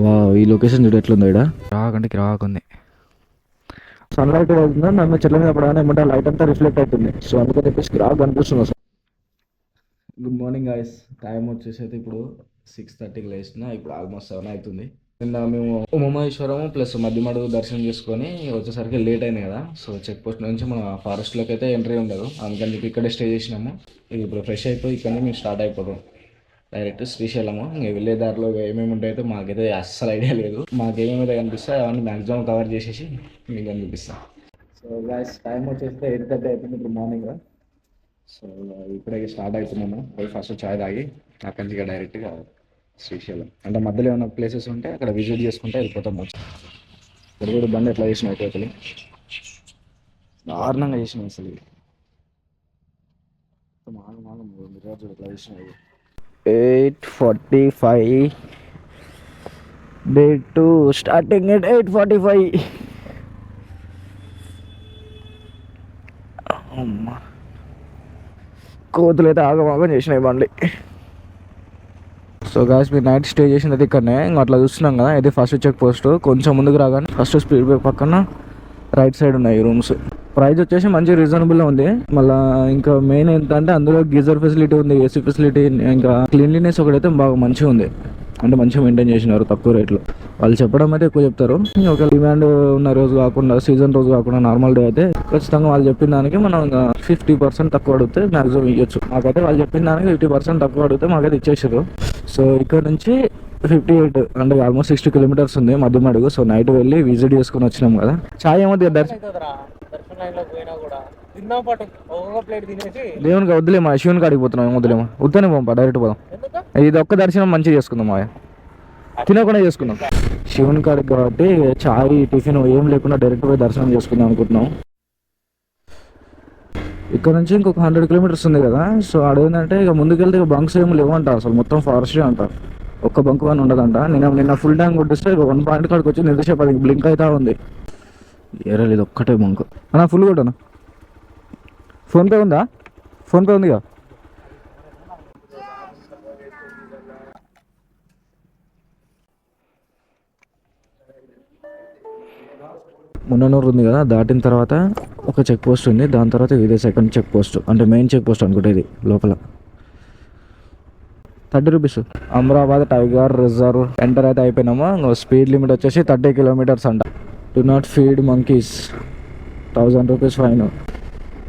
వా ఈ లొకేషన్ చూడు ఎట్లుందో ఇక్కడ రాకంటే రాకుంది. సన్లైట్ అవుతుంది నన్ను చెట్ల మీద పడగానే ఏమంటే లైట్ అంతా రిఫ్లెక్ట్ అవుతుంది. సో అందుకని చెప్పేసి రాగా కనిపిస్తుంది అసలు. Good morning guys. టైం వచ్చేసి అయితే ఇప్పుడు 6:30కి లేచిన. ఇప్పుడు ఆల్మోస్ట్ 7 అవుతుంది. నిన్న మేము ఉమామహేశ్వరం ప్లస్ మధ్యమడుగు దర్శనం చేసుకొని వచ్చేసరికి లేట్ అయింది కదా. సో చెక్ పోస్ట్ నుంచి మన ఫారెస్ట్లోకి అయితే ఎంట్రీ ఉండదు, అందుకని చెప్పి ఇక్కడే స్టే చేసినాము. ఇప్పుడు ఫ్రెష్ అయిపోయి ఇక్కడనే మేము స్టార్ట్ అయిపోతాం డైరెక్ట్ శ్రీశైలము. ఇంకా వెళ్ళే దారిలో ఏమేమి ఉంటాయో మాకైతే అస్సలు ఐడియా లేదు. మాకేమేమైతే కనిపిస్తాయి అవన్నీ మ్యాక్సిమం కవర్ చేసేసి మీకు కనిపిస్తాం. సో గాయస్ టైం వచ్చేసి 8:30 అవుతుంది ఇప్పుడు మార్నింగ్. సో ఇప్పుడే స్టార్ట్ అవుతున్నాము. పోయి ఫస్ట్ చాయ్ తాగి అక్కడి నుంచి డైరెక్ట్గా శ్రీశైలం. అంటే మధ్యలో ఏమైనా ప్లేసెస్ ఉంటే అక్కడ విజిట్ చేసుకుంటే వెళ్ళిపోతాం. ఇక్కడ కూడా బండి ఎట్లా చేసినాయి కోతలు దారుణంగా చేసినాయి అసలు. ఎట్లా చేసినాయి. 8:45 డే 2 స్టార్టింగ్ ఎట్ 8:45. అమ్మా కోతులు అయితే ఆగమాగం చేసినాయి బండి. సో గాయస్ మీరు నైట్ స్టే చేసినది ఇక్కడనే. ఇంకా అట్లా చూస్తున్నాం కదా, ఇది ఫస్ట్ చెక్ పోస్ట్. కొంచెం ముందుకు రాగానే ఫస్ట్ స్పీడ్ బ్రేక్ పక్కన రైట్ సైడ్ ఉన్నాయి రూమ్స్. ప్రైస్ వచ్చేసి మంచి రీజనబుల్ ఉంది. మళ్ళీ ఇంకా మెయిన్ ఏంటంటే అందులో గీజర్ ఫెసిలిటీ ఉంది, ఏసీ ఫెసిలిటీ, ఇంకా క్లీన్లీనెస్ ఒకటైతే బాగా మంచిగా ఉంది. అంటే మంచిగా మెయింటైన్ చేసినారు తక్కువ రేట్లో. వాళ్ళు చెప్పడం అయితే ఎక్కువ చెప్తారు. ఒక డిమాండ్ ఉన్న రోజు కాకుండా, సీజన్ రోజు కాకుండా, నార్మల్ డే అయితే ఖచ్చితంగా వాళ్ళు చెప్పిన దానికి మనం 50% తక్కువ అడిగితే మ్యాక్సిమం ఇవ్వచ్చు. మాకైతే వాళ్ళు చెప్పిన దానికి 50% తక్కువ అడిగితే మాకైతే ఇచ్చేసారు. సో ఇక్కడ నుంచి 58 అంటే ఆల్మోస్ట్ 60 కిలోమీటర్స్ ఉంది మధ్యమడుగు. సో నైట్ వెళ్ళి విజిట్ చేసుకుని వచ్చినాం కదా. చాయ్ ఏమో దేవునికి వద్దులేమా, శివుని కాడికి పోతున్నాం. వద్దులేమా, వద్దనే పోంపా, డైరెక్ట్ పోదాం. ఇది ఒక్క దర్శనం మంచిగా చేసుకుందాం. మాయ తినకుండా చేసుకుందాం శివుని కాడికి కాబట్టి. చాయ్ టిఫిన్ ఏం లేకుండా డైరెక్ట్ పోయి దర్శనం చేసుకుందాం అనుకుంటున్నాం. ఇక్కడ నుంచి ఇంకొక 100 కిలోమీటర్స్ ఉంది కదా. సో అదేంటంటే ఇక ముందుకెళ్తే ఇక బంక్స్ ఏమి లేవంట, అసలు మొత్తం ఫారెస్టే అంట. ఒక్క బంక్ అని ఉండదంట. నిన్న ఫుల్ ట్యాంక్ కొట్టిస్తే ఇక 1 పాయింట్ కాడికి వచ్చి నిద్రసేపు అది బ్లింక్ అవుతా ఉంది. ఏరాలి ఇది ఒక్కటే బంక్ అన్నా. ఫుల్ కొట్టాను. ఫోన్పే ఉందా? ఫోన్పే ఉందిగా. మున్ననూరు ఉంది కదా, దాటిన తర్వాత ఒక చెక్ పోస్ట్ ఉంది. దాని తర్వాత ఇదే సెకండ్ చెక్ పోస్ట్, అంటే మెయిన్ చెక్ పోస్ట్ అనుకుంటే ఇది లోపల. 30 rupees. Amrabad tiger reserve enter అయితే అయిపోయినాము. స్పీడ్ లిమిట్ వచ్చేసి 30 కిలోమీటర్స్ అంట. Do not feed monkeys, 1000 rupees fine.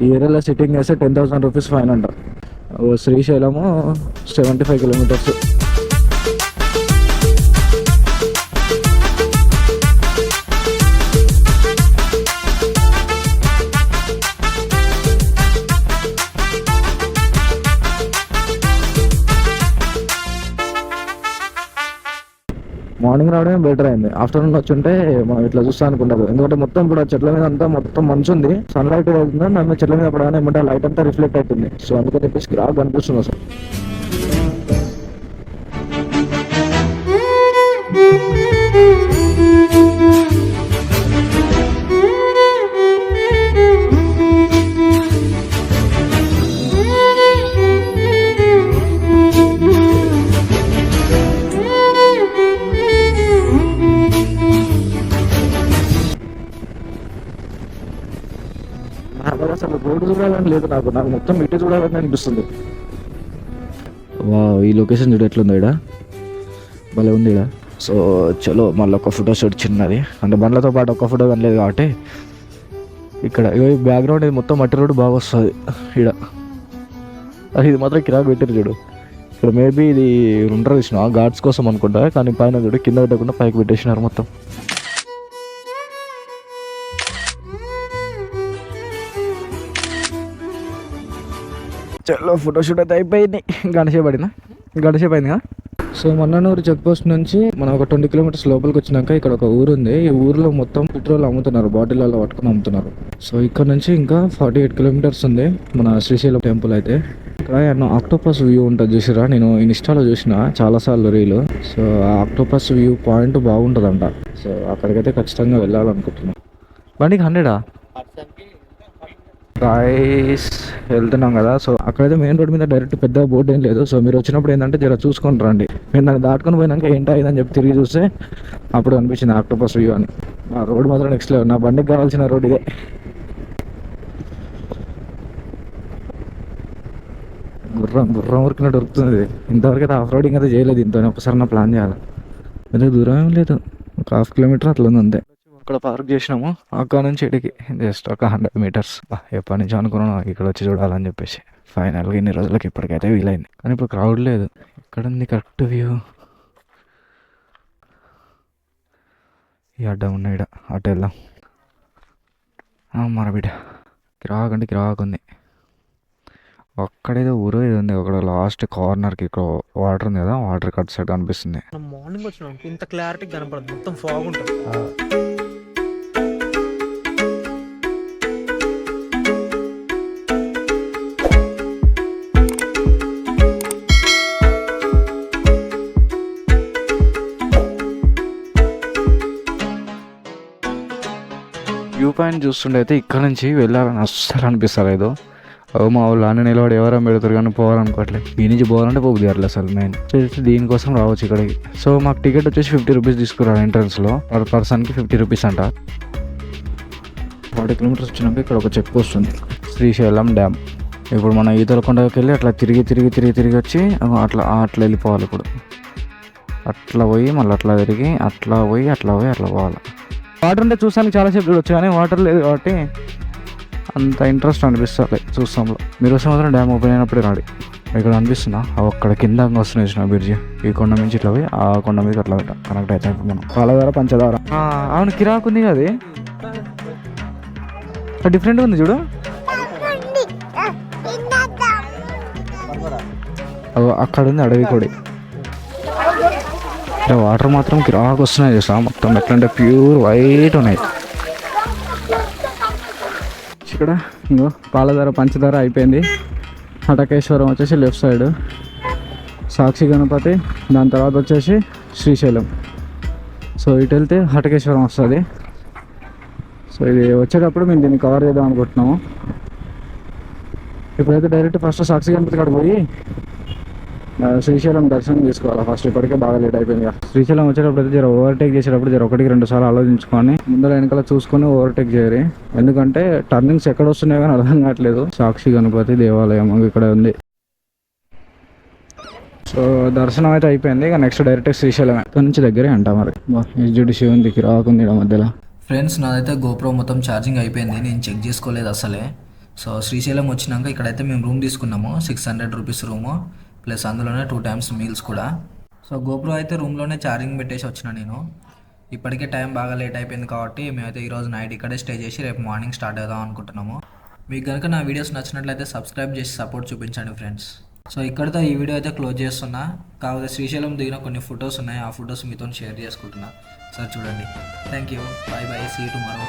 ఈ ఏరియాలో సిట్టింగ్ వేస్తే 10,000 రూపీస్ ఫైన్ అంట. శ్రీశైలము 75 కిలోమీటర్స్. మార్నింగ్ రావడమే బెటర్ అయింది. ఆఫ్టర్నూన్ వచ్చి ఉంటే మనం ఇట్లా చూస్తా అనుకుంటారు. ఎందుకంటే మొత్తం ఇప్పుడు చెట్ల మీద అంతా మొత్తం మంచు ఉంది. సన్లైట్ అవుతుంది నన్ను చెట్ల మీద పడగానే ఏమంటే లైట్ అంతా రిఫ్లెక్ట్ అవుతుంది. సో అందుకని చెప్పేసి రాగా కనిపిస్తుంది అసలు. అసలు రోడ్డు చూడాలని లేదు నాకు మొత్తం ఇటు చూడాలని అనిపిస్తుంది. వా ఈ లొకేషన్ చూడ ఎట్లుంది ఇక్కడ, భలే ఉంది ఇక్కడ. సో చలో మళ్ళీ ఒక ఫోటో షూట్ చిన్నది, అంటే బండ్లతో పాటు ఒక్క ఫోటో కనలేదు కాబట్టి ఇక్కడ బ్యాక్గ్రౌండ్ ఇది మొత్తం మట్టి రోడ్డు బాగా వస్తుంది ఇక్కడ. అది ఇది మాత్రం కిరాకు పెట్టారు చూడు. ఇక్కడ మేబీ ఇది ఉంటారు ఇచ్చిన గార్డ్స్ కోసం అనుకుంటా, కానీ పైన చూడు కింద పెట్టకుండా పైకి పెట్టేసినారు మొత్తం. చలో ఫోటోషూట్ అయితే అయిపోయింది. గంటసేపు అయింది కదా. సో మన్ననూరు చెక్ పోస్ట్ నుంచి మనం ఒక 20 కిలోమీటర్స్ లోపలికి వచ్చినాక ఇక్కడ ఒక ఊరు ఉంది. ఈ ఊర్లో మొత్తం పెట్రోల్ అమ్ముతున్నారు, బాటిల్లో పట్టుకుని అమ్ముతున్నారు. సో ఇక్కడ నుంచి ఇంకా 48 కిలోమీటర్స్ ఉంది మన శ్రీశైలం టెంపుల్ అయితే. ఇక్కడ ఆక్టోపస్ వ్యూ ఉంటుంది చూసిరా, నేను ఇన్స్టాలో చూసిన చాలాసార్లు రీలు. సో ఆ ఆక్టోపస్ వ్యూ పాయింట్ బాగుంటుందంట. సో అక్కడికైతే ఖచ్చితంగా వెళ్ళాలనుకుంటున్నాను. బండికి 100 రైస్ వెళ్తున్నాం కదా. సో అక్కడైతే మెయిన్ రోడ్ మీద డైరెక్ట్ పెద్ద బోర్డు ఏం లేదు. సో మీరు వచ్చినప్పుడు ఏంటంటే జర చూసుకొని రండి. మేము దాన్ని దాటుకొని పోయినాక ఏంటో అయిందని చెప్పి తిరిగి చూస్తే అప్పుడు అనిపించింది ఆక్టోపస్ వ్యూ అని. ఆ రోడ్ మాత్రం నెక్స్ట్ లెవెల్. నా బండికి కావాల్సిన రోడ్ ఇదే. గుర్రం ఊరికినట్టు దొరుకుతుంది. ఇంతవరకు అయితే ఆఫ్ రోడింగ్ అయితే చేయలేదు. ఇంత ఒకసారి నా ప్లాన్ చేయాలి. పెద్ద దూరం ఏం లేదు, ఒక 1/2 కిలోమీటర్ అట్లా ఉంది అంతే. అక్కడ పార్క్ చేసినాము. అక్కడ నుంచి ఇటుకి జస్ట్ ఒక 100 మీటర్స్. ఎప్పటి నుంచి అనుకున్నాను ఇక్కడ వచ్చి చూడాలని చెప్పేసి. ఫైనల్గా ఇన్ని రోజులకి ఇప్పటికైతే వీలైంది. కానీ ఇప్పుడు క్రౌడ్ లేదు. ఇక్కడ ఉంది కరెక్ట్ వ్యూ. ఈ అడ్డం ఉన్నాయి ఇక్కడ, అటు వెళ్దాం. మన బిడ్డ కిరాక్ ఉంది. ఒక్కడేదో ఊరు ఇది ఉంది, ఒక లాస్ట్ కార్నర్కి ఇక్కడ వాటర్ ఉంది కదా, వాటర్ కట్ సైడ్ కనిపిస్తుంది. మార్నింగ్ వచ్చినాం ఇంత క్లారిటీ కనపడదు, మొత్తం ఫాగ్ ఉంటుంది. వ్యూ పాయింట్ చూస్తుండే అయితే ఇక్కడ నుంచి వెళ్ళాలని అస్సలు అనిపిస్తలేదు. మా వాళ్ళు అన్న నిలబడి ఎవరైనా పెడతారు కానీ పోవాలనుకోవట్లేదు. ఈ నుంచి పోవాలంటే పోబుద్ది అసలు మెయిన్ దీనికోసం రావచ్చు ఇక్కడికి. సో మాకు టికెట్ వచ్చేసి 50 రూపీస్ తీసుకురారు ఎంట్రన్స్లో. పర్ పర్సన్కి 50 రూపీస్ అంట. 40 కిలోమీటర్స్ వచ్చినాక ఇక్కడ ఒక చెక్ పోస్ట్ ఉంది, శ్రీశైలం డ్యామ్. ఇప్పుడు మనం ఈతల కొండకి వెళ్ళి అట్లా తిరిగి వచ్చి అట్లా వెళ్ళిపోవాలి. ఇప్పుడు అట్లా పోయి మళ్ళీ అట్లా తిరిగి అట్లా పోయి పోవాలి. వాటర్ ఉంటే చూసానికి చాలాసేపు చూడొచ్చు, కానీ వాటర్ లేదు కాబట్టి అంత ఇంట్రెస్ట్ అనిపిస్తుంది చూస్తాంలో. మీరు వస్తే మాత్రం డ్యామ్ ఓపెన్ అయినప్పుడే రాడి. ఇక్కడ అనిపిస్తుందా అక్కడ కింద వస్తున్నాయి బ్రిడ్జి. ఈ కొండ నుంచి ఇట్లా పోయి ఆ కొండ మీద అట్లా కనెక్ట్ అవుతాయి మనం. పాలధార పంచదార. అవును, కిరాక్ ఉంది అది, డిఫరెంట్గా ఉంది చూడు. అక్కడ ఉంది అడవి కొడి. వాటర్ మాత్రం కిరాక్ వస్తున్నాయి చూసా. మొత్తం ఎట్లంటే ప్యూర్ వైట్ ఉన్నాయి. ఇక్కడ ఇంకో పాలధార పంచదార అయిపోయింది. హటకేశ్వరం వచ్చేసి లెఫ్ట్ సైడ్, సాక్షి గణపతి, దాని తర్వాత వచ్చేసి శ్రీశైలం. సో ఇటు వెళ్తే హటకేశ్వరం వస్తుంది. సో ఇది వచ్చేటప్పుడు మేము దీన్ని కవర్ చేద్దాం అనుకుంటున్నాము. ఇప్పుడైతే డైరెక్ట్ ఫస్ట్ సాక్షి గణపతి కాడ పోయి శ్రీశైలం దర్శనం చేసుకోవాలి ఫస్ట్. ఇప్పటికే బాగా లేట్ అయిపోయింది. శ్రీశైలం వచ్చేటప్పుడు అయితే ఓవర్టేక్ చేసేటప్పుడు 1-2 సార్లు ఆలోచించుకొని ముందర వెనకాల చూసుకొని ఓవర్టేక్ చేయరు. ఎందుకంటే టర్నింగ్స్ ఎక్కడ వస్తున్నాయో కానీ అర్థం కావట్లేదు. సాక్షి గణపతి దేవాలయం ఇక్కడ ఉంది. సో దర్శనం అయితే అయిపోయింది. ఇక నెక్స్ట్ డైరెక్ట్ శ్రీశైలం ఇక్కడ నుంచి దగ్గరే అంట. మరి ఎస్జుడి శివుందికి రాకుంది ఇక్కడ మధ్యలో. ఫ్రెండ్స్, నాదైతే గోప్రో మొత్తం ఛార్జింగ్ అయిపోయింది, నేను చెక్ చేసుకోలేదు అసలే. సో శ్రీశైలం వచ్చినాక ఇక్కడైతే మేము రూమ్ తీసుకున్నాము, 600 రూపీస్ రూము, ప్లస్ అందులోనే 2 టైమ్స్ మీల్స్ కూడా. సో గోప్రో అయితే రూమ్లోనే ఛార్జింగ్ పెట్టేసి వచ్చిన నేను. ఇప్పటికే టైం బాగా లేట్ అయిపోయింది కాబట్టి మేమైతే ఈరోజు నైట్ ఇక్కడే స్టే చేసి రేపు మార్నింగ్ స్టార్ట్ అవుదాం అనుకుంటున్నాము. మీకు కనుక నా వీడియోస్ నచ్చినట్లయితే సబ్స్క్రైబ్ చేసి సపోర్ట్ చూపించండి ఫ్రెండ్స్. సో ఇక్కడితో ఈ వీడియో అయితే క్లోజ్ చేస్తున్నా. కాకపోతే శ్రీశైలం దిగిన కొన్ని ఫొటోస్ ఉన్నాయి, ఆ ఫొటోస్ మీతో షేర్ చేసుకుంటున్నా. సార్ చూడండి. Thank you, bye bye, see you tomorrow.